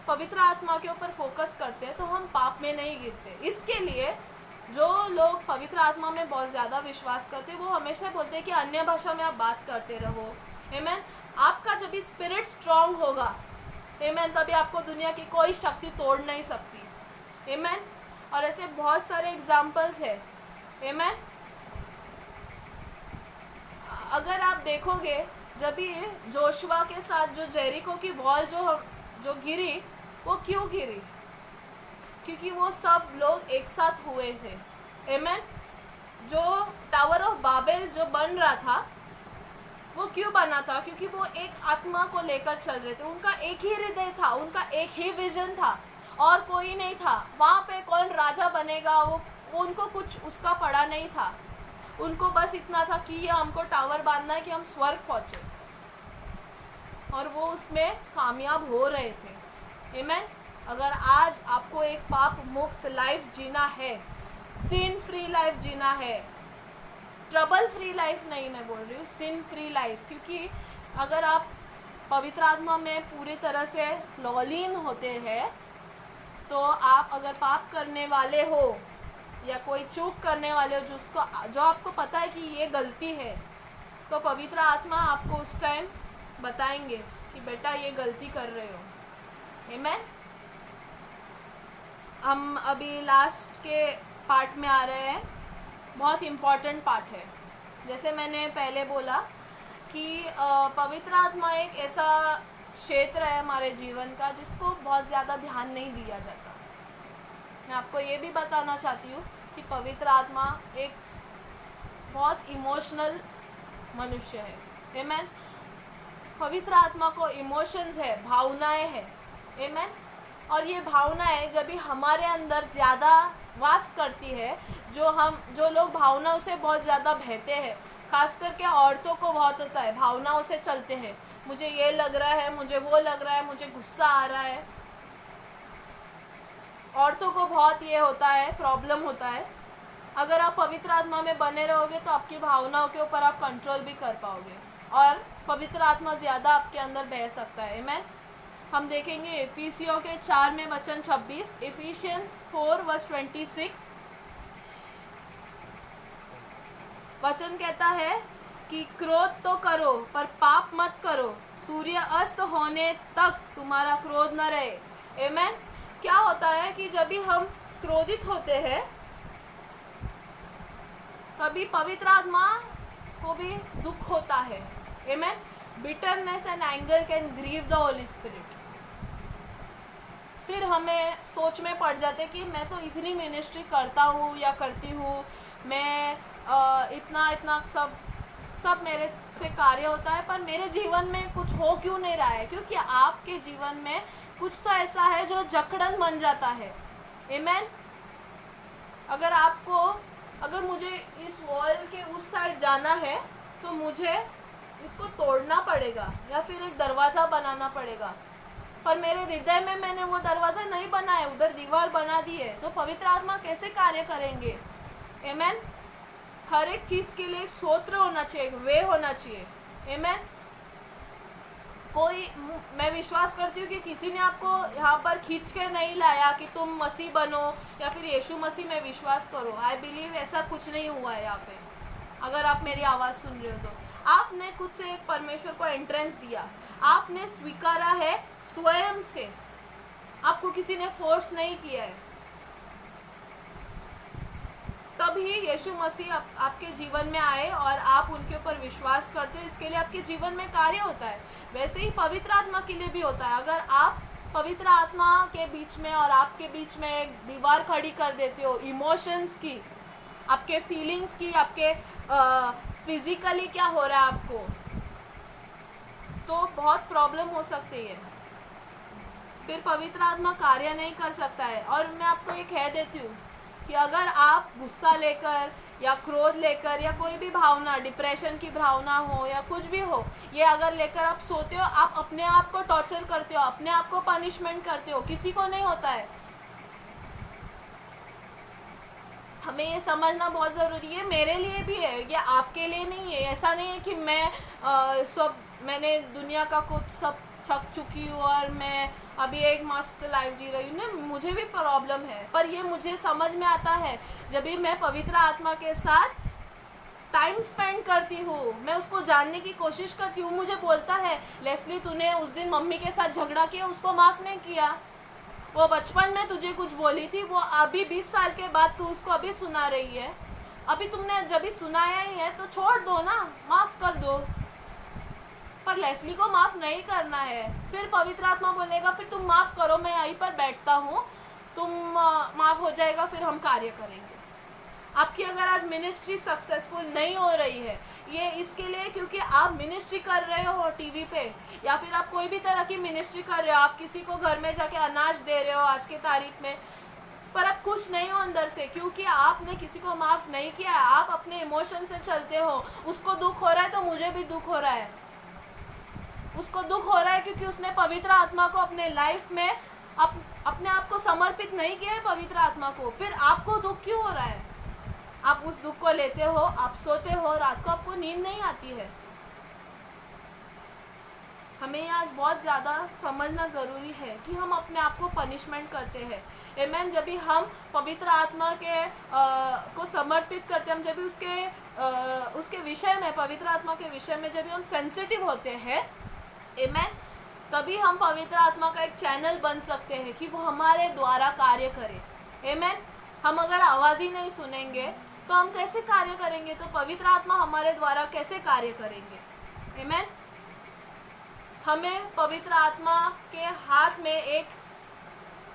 पवित्र आत्मा के ऊपर फोकस करते हैं तो हम पाप में नहीं गिरते। इसके लिए जो लोग पवित्र आत्मा में बहुत ज़्यादा विश्वास करते हैं वो हमेशा बोलते हैं कि अन्य भाषा में आप बात करते रहो। आमेन। आपका जब भी स्पिरिट स्ट्रांग होगा, आमेन, तभी आपको दुनिया की कोई शक्ति तोड़ नहीं सकती। आमेन। और ऐसे बहुत सारे एग्जाम्पल्स है। आमेन। अगर आप देखोगे, जब भी जोशुआ के साथ जो जेरिको की वॉल जो गिरी, वो क्यों गिरी? क्योंकि वो सब लोग एक साथ हुए थे। आमेन। जो टावर ऑफ बाबेल जो बन रहा था वो क्यों बना था? क्योंकि वो एक आत्मा को लेकर चल रहे थे। उनका एक ही हृदय था, उनका एक ही विजन था और कोई नहीं था। वहाँ पे कौन राजा बनेगा वो उनको कुछ उसका पड़ा नहीं था। उनको बस इतना था कि ये हमको टावर बांधना है कि हम स्वर्ग पहुँचे, और वो उसमें कामयाब हो रहे थे। आमेन। अगर आज आपको एक पाप मुक्त लाइफ जीना है, सिन फ्री लाइफ जीना है, ट्रबल फ्री लाइफ नहीं, मैं बोल रही हूँ सिन फ्री लाइफ, क्योंकि अगर आप पवित्र आत्मा में पूरी तरह से लॉलीन होते हैं तो आप अगर पाप करने वाले हो या कोई चूक करने वाले हो जो आपको पता है कि ये गलती है, तो पवित्र आत्मा आपको उस टाइम बताएंगे कि बेटा ये गलती कर रहे हो। आमेन। हम अभी लास्ट के पार्ट में आ रहे हैं। बहुत इम्पॉर्टेंट पार्ट है। जैसे मैंने पहले बोला कि पवित्र आत्मा एक ऐसा क्षेत्र है हमारे जीवन का जिसको बहुत ज़्यादा ध्यान नहीं दिया जाता। मैं आपको ये भी बताना चाहती हूँ कि पवित्र आत्मा एक बहुत इमोशनल मनुष्य है। आमेन। पवित्र आत्मा को इमोशंस है, भावनाएं हैं। आमेन। और ये भावनाएं जब भी हमारे अंदर ज़्यादा वास करती है, जो लोग भावनाओं से बहुत ज़्यादा बहते हैं, खास करके औरतों को बहुत होता है, भावनाओं से चलते हैं, मुझे ये लग रहा है, मुझे वो लग रहा है, मुझे गुस्सा आ रहा है। औरतों को बहुत ये होता है, प्रॉब्लम होता है। अगर आप पवित्र आत्मा में बने रहोगे तो आपकी भावनाओं के ऊपर आप कंट्रोल भी कर पाओगे और पवित्र आत्मा ज़्यादा आपके अंदर बह सकता है। आमीन। हम देखेंगे इफिसियों के 4 में वचन 26, इफिशियंस 4:26। वचन कहता है कि क्रोध तो करो पर पाप मत करो, सूर्य अस्त होने तक तुम्हारा क्रोध न रहे। आमीन। क्या होता है कि जब भी हम क्रोधित होते हैं तभी पवित्र आत्मा को भी दुख होता है। आमीन। Bitterness and anger can grieve the Holi Spirit. फिर हमें सोच में पड़ जाते कि मैं तो इतनी मिनिस्ट्री करता हूँ या करती हूँ, मैं इतना सब मेरे से कार्य होता है, पर मेरे जीवन में कुछ हो क्यों नहीं रहा है? क्योंकि आपके जीवन में कुछ तो ऐसा है जो जकड़न बन जाता है। आमीन। अगर मुझे इस वॉल के उस साइड जाना है तो मुझे इसको तोड़ना पड़ेगा या फिर एक दरवाज़ा बनाना पड़ेगा, पर मेरे हृदय में मैंने वो दरवाज़ा नहीं बनाया, उधर दीवार बना दी है, तो पवित्र आत्मा कैसे कार्य करेंगे? आमीन। हर एक चीज़ के लिए एक सूत्र होना चाहिए, वे होना चाहिए। आमीन। मैं विश्वास करती हूँ कि किसी ने आपको यहाँ पर खींच के नहीं लाया कि तुम मसीह बनो या फिर यीशु मसीह में विश्वास करो। आई बिलीव ऐसा कुछ नहीं हुआ है यहाँ पे। अगर आप मेरी आवाज़ सुन रहे हो तो आपने खुद से एक परमेश्वर को एंट्रेंस दिया, आपने स्वीकारा है स्वयं से, आपको किसी ने फोर्स नहीं किया है, तभी यीशु मसीह आपके जीवन में आए और आप उनके ऊपर विश्वास करते हो, इसके लिए आपके जीवन में कार्य होता है। वैसे ही पवित्र आत्मा के लिए भी होता है। अगर आप पवित्र आत्मा के बीच में और आपके बीच में एक दीवार खड़ी कर देते हो इमोशंस की, आपके फीलिंग्स की, आपके फिजिकली क्या हो रहा है आपको, तो बहुत प्रॉब्लम हो सकती है, फिर पवित्र आत्मा कार्य नहीं कर सकता है। और मैं आपको ये कह देती हूँ कि अगर आप गुस्सा लेकर या क्रोध लेकर या कोई भी भावना, डिप्रेशन की भावना हो या कुछ भी हो, ये अगर लेकर आप सोते हो, आप अपने आप को टॉर्चर करते हो, अपने आप को पनिशमेंट करते हो, किसी को नहीं होता है। हमें ये समझना बहुत ज़रूरी है, मेरे लिए भी है, ये आपके लिए नहीं है। ऐसा नहीं है कि मैंने दुनिया का कुछ सब छक चुकी हूँ और मैं अभी एक मस्त लाइफ जी रही हूँ ना, मुझे भी प्रॉब्लम है, पर ये मुझे समझ में आता है जब भी मैं पवित्र आत्मा के साथ टाइम स्पेंड करती हूँ, मैं उसको जानने की कोशिश करती हूँ। मुझे बोलता है, लेस्ली तूने उस दिन मम्मी के साथ झगड़ा किया, उसको माफ़ नहीं किया, वो बचपन में तुझे कुछ बोली थी, वो अभी 20 साल के बाद तू उसको अभी सुना रही है, अभी तुमने जब भी सुनाया ही है तो छोड़ दो ना, माफ़ कर दो। पर लेस्ली को माफ़ नहीं करना है। फिर पवित्र आत्मा बोलेगा फिर तुम माफ़ करो, मैं यहीं पर बैठता हूँ, तुम माफ़ हो जाएगा, फिर हम कार्य करेंगे। आपकी अगर आज मिनिस्ट्री सक्सेसफुल नहीं हो रही है, ये इसके लिए क्योंकि आप मिनिस्ट्री कर रहे हो टीवी पे, या फिर आप कोई भी तरह की मिनिस्ट्री कर रहे हो, आप किसी को घर में जाके अनाज दे रहे हो आज के तारीख में, पर आप खुश नहीं हो अंदर से, क्योंकि आपने किसी को माफ़ नहीं किया है, आप अपने इमोशन से चलते हो। उसको दुख हो रहा है तो मुझे भी दुख हो रहा है, उसको दुख हो रहा है क्योंकि उसने पवित्र आत्मा को अपने लाइफ में अपने आप को समर्पित नहीं किया है पवित्र आत्मा को। फिर आपको दुख क्यों हो रहा है? आप उस दुख को लेते हो, आप सोते हो, रात को आपको नींद नहीं आती है। हमें आज बहुत ज़्यादा समझना ज़रूरी है कि हम अपने आप को पनिशमेंट करते हैं। आमीन। जब भी हम पवित्र आत्मा के को समर्पित करते हैं, हम जब भी उसके विषय में, पवित्र आत्मा के विषय में जब भी हम सेंसिटिव होते हैं, आमीन, तभी हम पवित्र आत्मा का एक चैनल बन सकते हैं कि वो हमारे द्वारा कार्य करे। आमीन। हम अगर आवाज़ ही नहीं सुनेंगे तो हम कैसे कार्य करेंगे? तो पवित्र आत्मा हमारे द्वारा कैसे कार्य करेंगे? आमीन। हमें पवित्र आत्मा के हाथ में एक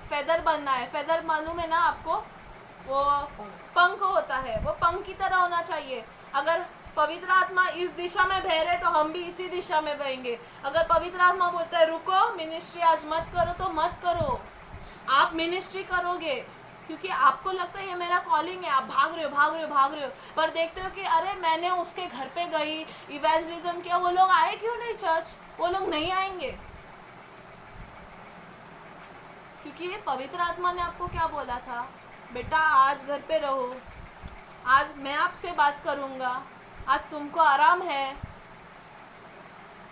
फेदर बनना है। फेदर मालूम है ना आपको? वो पंख होता है, वो पंख की तरह होना चाहिए। अगर पवित्र आत्मा इस दिशा में बह रहे तो हम भी इसी दिशा में बहेंगे। अगर पवित्र आत्मा बोलता है रुको, मिनिस्ट्री आज मत करो, तो मत करो। आप मिनिस्ट्री करोगे क्योंकि आपको लगता है ये मेरा कॉलिंग है, आप भाग रहे हो भाग रहे हो भाग रहे हो, पर देखते हो कि अरे मैंने उसके घर पे गई, इवेंजलिज्म किया, वो लोग आए क्यों नहीं चर्च? वो लोग नहीं आएंगे क्योंकि ये पवित्र आत्मा ने आपको क्या बोला था, बेटा आज घर पे रहो, आज मैं आपसे बात करूँगा, आज तुमको आराम है,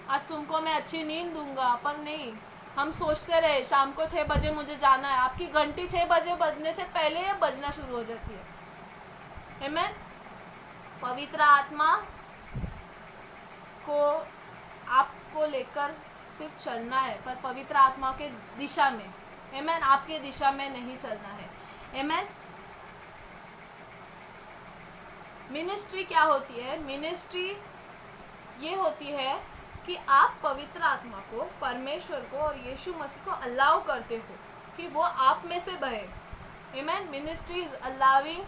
आज तुमको मैं अच्छी नींद दूंगा। पर नहीं, हम सोचते रहे शाम को 6 बजे मुझे जाना है। आपकी घंटी 6 बजे बजने से पहले ये बजना शुरू हो जाती है। आमीन। पवित्र आत्मा को आपको लेकर सिर्फ चलना है, पर पवित्र आत्मा के दिशा में, आमीन, आपके दिशा में नहीं चलना है। आमीन। मिनिस्ट्री क्या होती है? मिनिस्ट्री ये होती है कि आप पवित्र आत्मा को, परमेश्वर को और यीशु मसीह को अलाउ करते हो कि वो आप में से बहे। आमीन। Ministry is allowing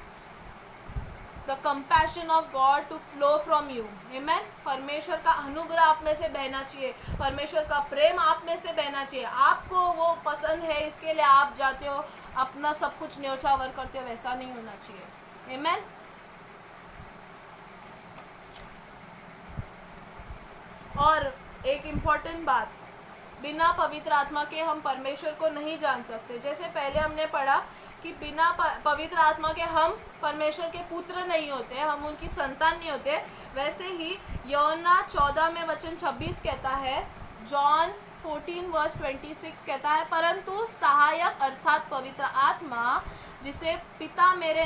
the compassion of God to flow from you. आमीन। परमेश्वर का अनुग्रह आप में से बहना चाहिए, परमेश्वर का प्रेम आप में से बहना चाहिए। आपको वो पसंद है, इसके लिए आप जाते हो, अपना सब कुछ न्योछावर करते हो, वैसा नहीं होना चाहिए। आमीन। और एक इम्पॉर्टेंट बात, बिना पवित्र आत्मा के हम परमेश्वर को नहीं जान सकते। जैसे पहले हमने पढ़ा कि बिना पवित्र आत्मा के हम परमेश्वर के पुत्र नहीं होते, हम उनकी संतान नहीं होते। वैसे ही यूहन्ना 14 में वचन 26 कहता है, जॉन 14 वर्स 26 कहता है, परंतु सहायक अर्थात पवित्र आत्मा जिसे पिता ने मेरे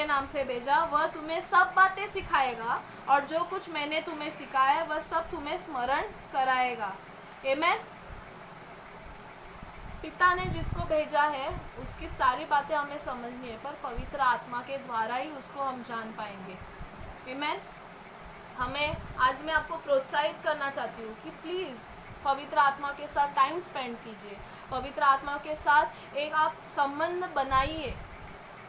नाम से भेजा, वह तुम्हें सब बातें सिखाएगा और जो कुछ मैंने तुम्हें सिखाया वह सब तुम्हें स्मरण कराएगा। आमीन। पिता ने जिसको भेजा है उसकी सारी बातें हमें समझनी है, पर पवित्र आत्मा के द्वारा ही उसको हम जान पाएंगे। आमीन। आज मैं आपको प्रोत्साहित करना चाहती हूँ कि प्लीज़ पवित्र आत्मा के साथ टाइम स्पेंड कीजिए, पवित्र आत्मा के साथ एक आप संबंध बनाइए।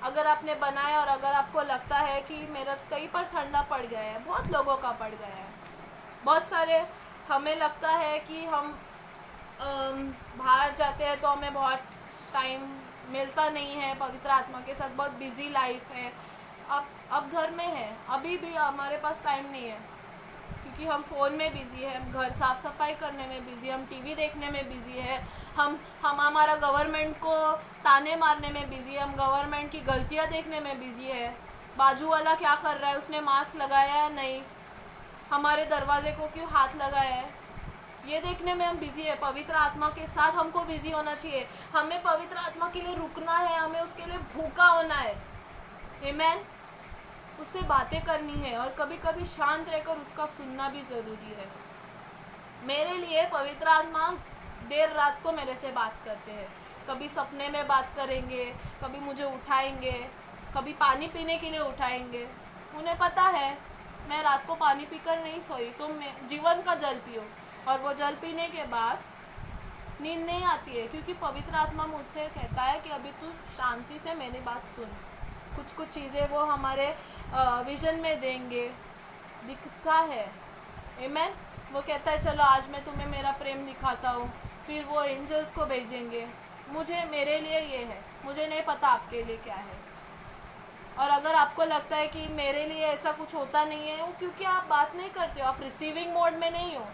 अगर आपने बनाया और अगर आपको लगता है कि मेरा कहीं पर ठंडा पड़ गया है, बहुत लोगों का पड़ गया है, बहुत सारे, हमें लगता है कि हम बाहर जाते हैं तो हमें बहुत टाइम मिलता नहीं है पवित्र आत्मा के साथ, बहुत बिजी लाइफ है, अब घर में है, अभी भी हमारे पास टाइम नहीं है क्योंकि हम फ़ोन में बिज़ी है, हम घर साफ़ सफाई करने में बिज़ी है, हम टीवी देखने में बिज़ी है, हम हमारा गवर्नमेंट को ताने मारने में बिज़ी है, हम गवर्नमेंट की गलतियां देखने में बिज़ी है, बाजू वाला क्या कर रहा है, उसने मास्क लगाया है नहीं, हमारे दरवाजे को क्यों हाथ लगाया है, ये देखने में हम बिज़ी है। पवित्र आत्मा के साथ हमको बिज़ी होना चाहिए, हमें पवित्र आत्मा के लिए रुकना है, हमें उसके लिए भूखा होना है। आमीन। उससे बातें करनी है और कभी कभी शांत रहकर उसका सुनना भी ज़रूरी है। मेरे लिए पवित्र आत्मा देर रात को मेरे से बात करते हैं, कभी सपने में बात करेंगे, कभी मुझे उठाएंगे, कभी पानी पीने के लिए उठाएंगे। उन्हें पता है मैं रात को पानी पीकर नहीं सोई, तो मैं जीवन का जल पियो, और वो जल पीने के बाद नींद नहीं आती है क्योंकि पवित्र आत्मा मुझसे कहता है कि अभी तू शांति से मेरी बात सुन। कुछ चीज़ें वो हमारे विज़न में देंगे, दिखता है। आमीन। वो कहता है चलो आज मैं तुम्हें मेरा प्रेम दिखाता हूँ, फिर वो एंजल्स को भेजेंगे। मेरे लिए ये है, मुझे नहीं पता आपके लिए क्या है। और अगर आपको लगता है कि मेरे लिए ऐसा कुछ होता नहीं है, वो क्योंकि आप बात नहीं करते हो, आप रिसीविंग मोड में नहीं हो,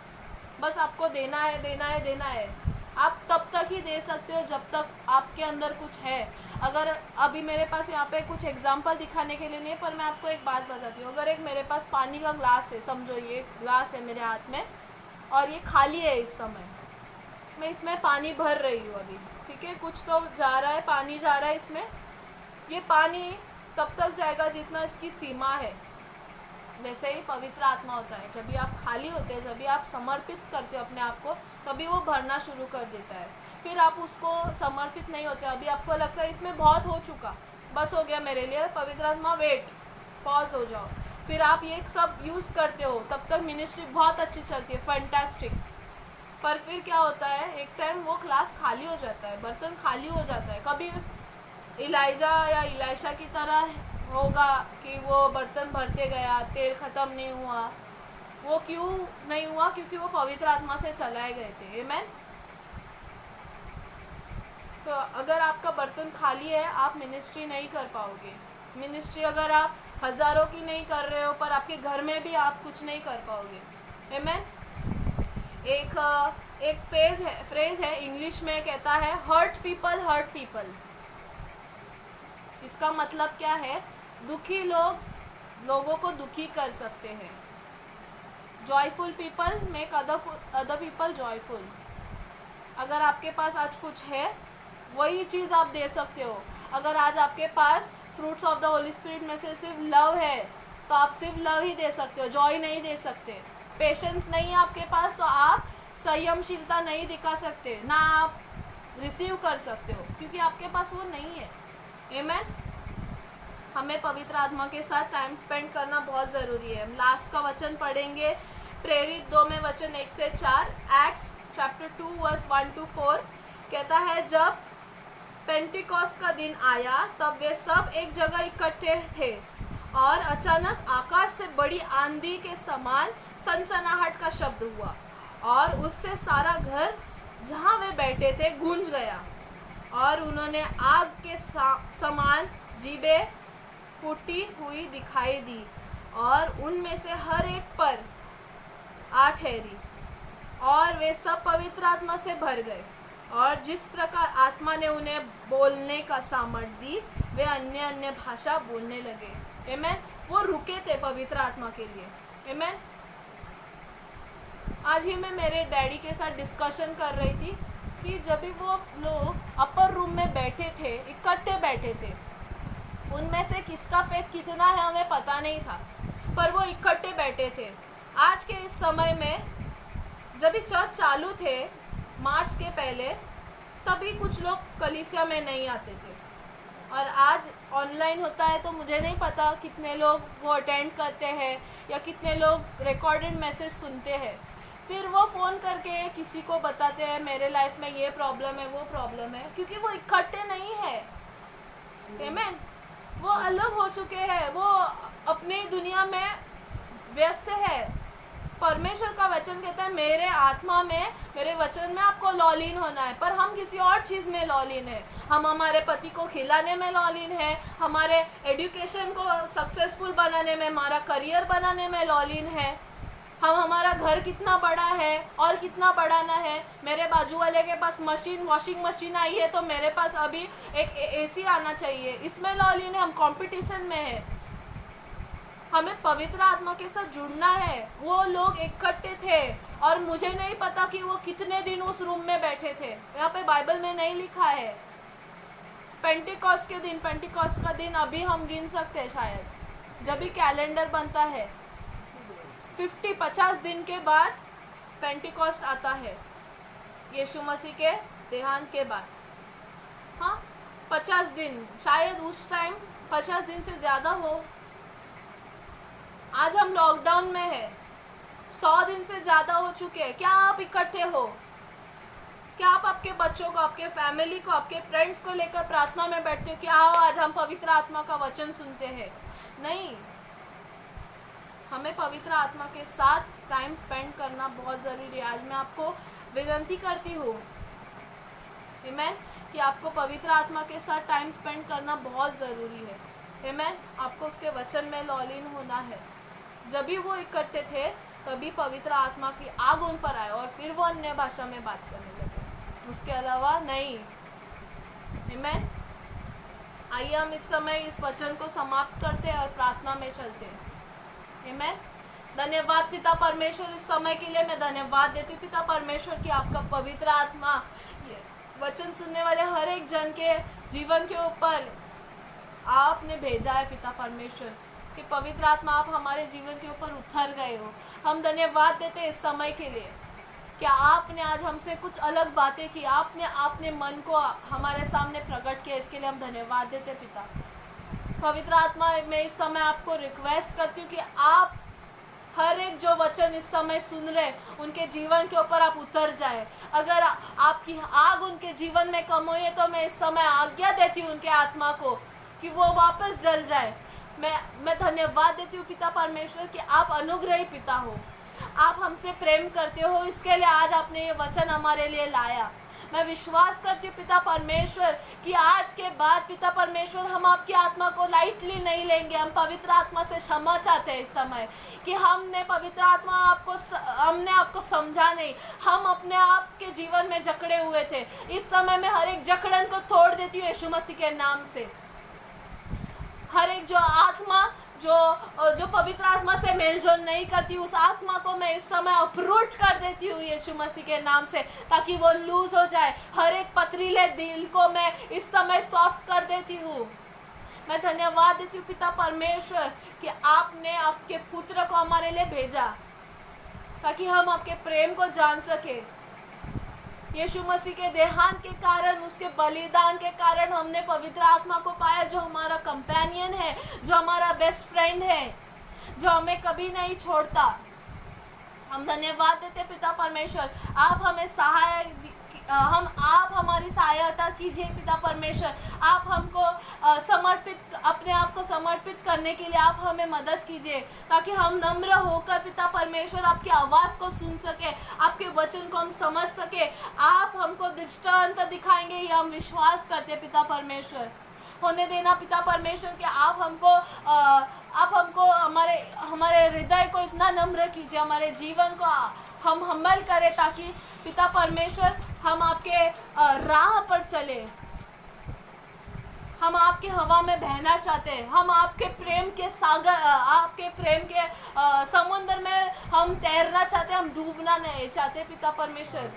बस आपको देना है देना है देना है। आप तब तक ही दे सकते हो जब तक आपके अंदर कुछ है। अगर अभी मेरे पास यहाँ पे कुछ एग्जांपल दिखाने के लिए नहीं है, पर मैं आपको एक बात बताती हूँ। अगर एक मेरे पास पानी का ग्लास है, समझो ये ग्लास है मेरे हाथ में और ये खाली है, इस समय मैं इसमें पानी भर रही हूँ अभी, ठीक है, कुछ तो जा रहा है, पानी जा रहा है इसमें। ये पानी तब तक जाएगा जितना इसकी सीमा है। वैसे ही पवित्र आत्मा होता है, जब भी आप खाली होते हैं, जब भी आप समर्पित करते हो अपने आप को, तभी वो भरना शुरू कर देता है। फिर आप उसको समर्पित नहीं होते, अभी आपको लगता है इसमें बहुत हो चुका, बस हो गया मेरे लिए, पवित्र आत्मा वेट, पॉज हो जाओ, फिर आप ये सब यूज़ करते हो, तब तक मिनिस्ट्री बहुत अच्छी चलती है, फैंटास्टिक। पर फिर क्या होता है, एक टाइम वो क्लास खाली हो जाता है, बर्तन खाली हो जाता है। कभी इलाइजा या इलाइशा की तरह होगा कि वो बर्तन भरते गया, तेल ख़त्म नहीं हुआ। वो क्यों नहीं हुआ? क्योंकि वो पवित्र आत्मा से चलाए गए थे। आमीन। तो अगर आपका बर्तन खाली है, आप मिनिस्ट्री नहीं कर पाओगे। मिनिस्ट्री अगर आप हज़ारों की नहीं कर रहे हो, पर आपके घर में भी आप कुछ नहीं कर पाओगे। आमेन। एक फ्रेज है इंग्लिश में, कहता है हर्ट पीपल। इसका मतलब क्या है? दुखी लोगों को दुखी कर सकते हैं। Joyful people make other people joyful. अगर आपके पास आज कुछ है, वही चीज़ आप दे सकते हो। अगर आज आपके पास fruits of the Holi spirit में से सिर्फ लव है, तो आप सिर्फ लव ही दे सकते हो, जॉय नहीं दे सकते। पेशेंस नहीं है आपके पास, तो आप संयमशीलता नहीं दिखा सकते, ना आप रिसीव कर सकते हो, क्योंकि आपके पास वो नहीं है। आमेन। हमें पवित्र आत्मा के साथ टाइम स्पेंड करना बहुत ज़रूरी है। हम लास्ट का वचन पढ़ेंगे, प्रेरित 2 में वचन 1 से 4, एक्ट्स चैप्टर 2 वर्स 1-4 कहता है, जब पेंटिकॉस्ट का दिन आया तब वे सब एक जगह इकट्ठे थे और अचानक आकाश से बड़ी आंधी के समान सनसनाहट का शब्द हुआ और उससे सारा घर जहाँ वे बैठे थे गूंज गया और उन्होंने आग के समान जीभें फूटी हुई दिखाई दी और उनमें से हर एक पर आ ठहरी और वे सब पवित्र आत्मा से भर गए और जिस प्रकार आत्मा ने उन्हें बोलने का सामर्थ दी, वे अन्य अन्य भाषा बोलने लगे। आमेन। वो रुके थे पवित्र आत्मा के लिए। आमेन। आज ही मैं मेरे डैडी के साथ डिस्कशन कर रही थी कि जब भी वो लोग अपर रूम में बैठे थे, इकट्ठे बैठे थे, उनमें से किसका फेथ कितना है हमें पता नहीं था, पर वो इकट्ठे बैठे थे। आज के इस समय में जब भी चर्च चालू थे मार्च के पहले, तभी कुछ लोग कलीसिया में नहीं आते थे और आज ऑनलाइन होता है, तो मुझे नहीं पता कितने लोग वो अटेंड करते हैं या कितने लोग रिकॉर्डेड मैसेज सुनते हैं। फिर वो फ़ोन करके किसी को बताते हैं मेरे लाइफ में ये प्रॉब्लम है, वो प्रॉब्लम है, क्योंकि वो इकट्ठे नहीं है। आमेन। वो अलग हो चुके हैं, वो अपनी दुनिया में व्यस्त है। परमेश्वर का वचन कहता है मेरे आत्मा में, मेरे वचन में आपको लॉलीन होना है, पर हम किसी और चीज़ में लॉलीन है। हम हमारे पति को खिलाने में लॉलीन है, हमारे एजुकेशन को सक्सेसफुल बनाने में, हमारा करियर बनाने में लॉलीन है, हम हमारा घर कितना बड़ा है और कितना बढ़ाना है। मेरे बाजू वाले के पास वॉशिंग मशीन आई है, तो मेरे पास अभी एक एसी आना चाहिए, इसमें लॉलीन है, हम कंपटीशन में है। हमें पवित्र आत्मा के साथ जुड़ना है। वो लोग इकट्ठे थे और मुझे नहीं पता कि वो कितने दिन उस रूम में बैठे थे। यहाँ पे बाइबल में नहीं लिखा है। पेंटिकॉस्ट का दिन अभी हम गिन सकते हैं शायद, जब भी कैलेंडर बनता है 50 दिन के बाद पेंटिकॉस्ट आता है, यीशु मसीह के देहांत के बाद। हाँ, 50 दिन, शायद उस टाइम 50 दिन से ज़्यादा हो। आज हम लॉकडाउन में है, 100 दिन से ज़्यादा हो चुके हैं। क्या आप इकट्ठे हो? क्या आप आपके बच्चों को, आपके फैमिली को, आपके फ्रेंड्स को लेकर प्रार्थना में बैठते हो कि आओ आज हम पवित्र आत्मा का वचन सुनते हैं? नहीं, हमें पवित्र आत्मा के साथ टाइम स्पेंड करना बहुत ज़रूरी है। आज मैं आपको विनती करती हूँ आमेन कि आपको पवित्र आत्मा के साथ टाइम स्पेंड करना बहुत ज़रूरी है। आमेन। आपको उसके वचन में लॉलीन होना है। जब भी वो इकट्ठे थे तभी पवित्र आत्मा की आग उन पर आए और फिर वो अन्य भाषा में बात करने लगे, उसके अलावा नहीं। आमेन। आइए हम इस समय इस वचन को समाप्त करते हैं और प्रार्थना में चलते हैं। आमेन। धन्यवाद पिता परमेश्वर, इस समय के लिए मैं धन्यवाद देती हूँ पिता परमेश्वर कि आपका पवित्र आत्मा वचन सुनने वाले हर एक जन के जीवन के ऊपर आपने भेजा है पिता परमेश्वर, कि पवित्र आत्मा आप हमारे जीवन के ऊपर उतर गए हो। हम धन्यवाद देते हैं इस समय के लिए, क्या आपने आज हमसे कुछ अलग बातें की, आपने मन को हमारे सामने प्रकट किया, इसके लिए हम धन्यवाद देते हैं पिता। पवित्र आत्मा, मैं इस समय आपको रिक्वेस्ट करती हूँ कि आप हर एक जो वचन इस समय सुन रहे उनके जीवन के ऊपर आप उतर जाए। अगर आपकी आग उनके जीवन में कम हुई है तो मैं इस समय आज्ञा देती हूँ उनके आत्मा को कि वो वापस जल जाए। मैं धन्यवाद देती हूँ पिता परमेश्वर कि आप अनुग्रही पिता हो, आप हमसे प्रेम करते हो, इसके लिए आज आपने ये वचन हमारे लिए लाया। मैं विश्वास करती हूँ पिता परमेश्वर कि आज के बाद पिता परमेश्वर हम आपकी आत्मा को लाइटली नहीं लेंगे। हम पवित्र आत्मा से क्षमा चाहते हैं इस समय कि हमने पवित्र आत्मा हमने आपको समझा नहीं, हम अपने आप के जीवन में जकड़े हुए थे। इस समय मैं हर एक जकड़न को तोड़ देती हूँ यीशु मसीह के नाम से। हर एक जो आत्मा जो पवित्र आत्मा से मेलजोल नहीं करती, उस आत्मा को मैं इस समय अपरूट कर देती हूँ यीशु मसीह के नाम से, ताकि वो लूज हो जाए। हर एक पथरीले दिल को मैं इस समय सॉफ्ट कर देती हूँ। मैं धन्यवाद देती हूँ पिता परमेश्वर कि आपने आपके पुत्र को हमारे लिए भेजा ताकि हम आपके प्रेम को जान सके। यीशु मसीह के देहांत के कारण, उसके बलिदान के कारण हमने पवित्र आत्मा को पाया, जो हमारा कंपेनियन है, जो हमारा बेस्ट फ्रेंड है, जो हमें कभी नहीं छोड़ता। हम धन्यवाद देते पिता परमेश्वर, आप हमें आप हमारी सहायता कीजिए पिता परमेश्वर। आप हमको अपने आप को समर्पित करने के लिए आप हमें मदद कीजिए, ताकि हम नम्र होकर पिता परमेश्वर आपकी आवाज़ को सुन सके, आपके वचन को हम समझ सके। आप हमको दृष्टांत दिखाएंगे, ये हम विश्वास करते पिता परमेश्वर। होने देना पिता परमेश्वर कि आप हमको हमारे हृदय को इतना नम्र कीजिए, हमारे जीवन को हम हम्बल करें, ताकि पिता परमेश्वर हम आपके राह पर चले। हम आपके हवा में बहना चाहते हैं, हम आपके प्रेम के समुद्र में हम तैरना चाहते हैं, हम डूबना नहीं चाहते पिता परमेश्वर,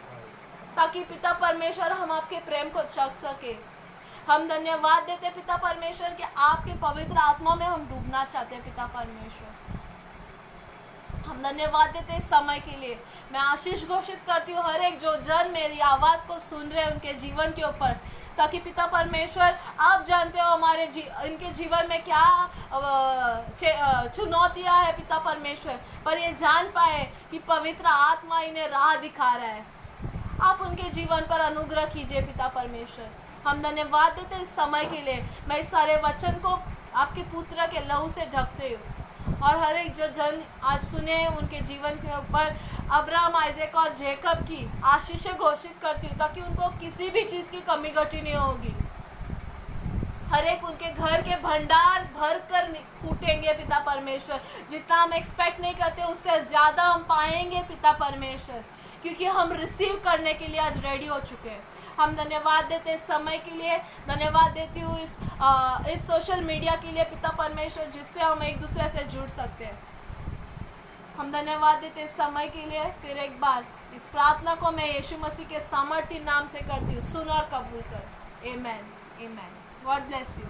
ताकि पिता परमेश्वर हम आपके प्रेम को चख सके। हम धन्यवाद देते पिता परमेश्वर कि आपके पवित्र आत्मा में हम डूबना चाहते हैं पिता परमेश्वर। हम धन्यवाद देते इस समय के लिए। मैं आशीष घोषित करती हूँ हर एक जो जन मेरी आवाज़ को सुन रहे हैं उनके जीवन के ऊपर, ताकि पिता परमेश्वर आप जानते हो इनके जीवन में क्या चुनौतियाँ है पिता परमेश्वर, पर ये जान पाए कि पवित्र आत्मा इन्हें राह दिखा रहा है। आप उनके जीवन पर अनुग्रह कीजिए पिता परमेश्वर। हम धन्यवाद देते इस समय के लिए। मैं इस सारे वचन को आपके पुत्र के लहू से ढकते हूँ, और हर एक जो जन आज सुने उनके जीवन के ऊपर अब्राहम, आइजैक और जेकब की आशीष घोषित करती हूँ, ताकि उनको किसी भी चीज़ की कमी घटी नहीं होगी। हर एक उनके घर के भंडार भर कर फूटेंगे पिता परमेश्वर। जितना हम एक्सपेक्ट नहीं करते उससे ज़्यादा हम पाएंगे पिता परमेश्वर, क्योंकि हम रिसीव करने के लिए आज रेडी हो चुके हैं। हम धन्यवाद देते इस समय के लिए। धन्यवाद देती हूँ इस सोशल मीडिया के लिए पिता परमेश्वर, जिससे हम एक दूसरे से जुड़ सकते हैं। हम धन्यवाद देते इस समय के लिए। फिर एक बार इस प्रार्थना को मैं यीशु मसीह के सामर्थी नाम से करती हूँ। सुन और कबूल कर। Amen, amen. God bless you.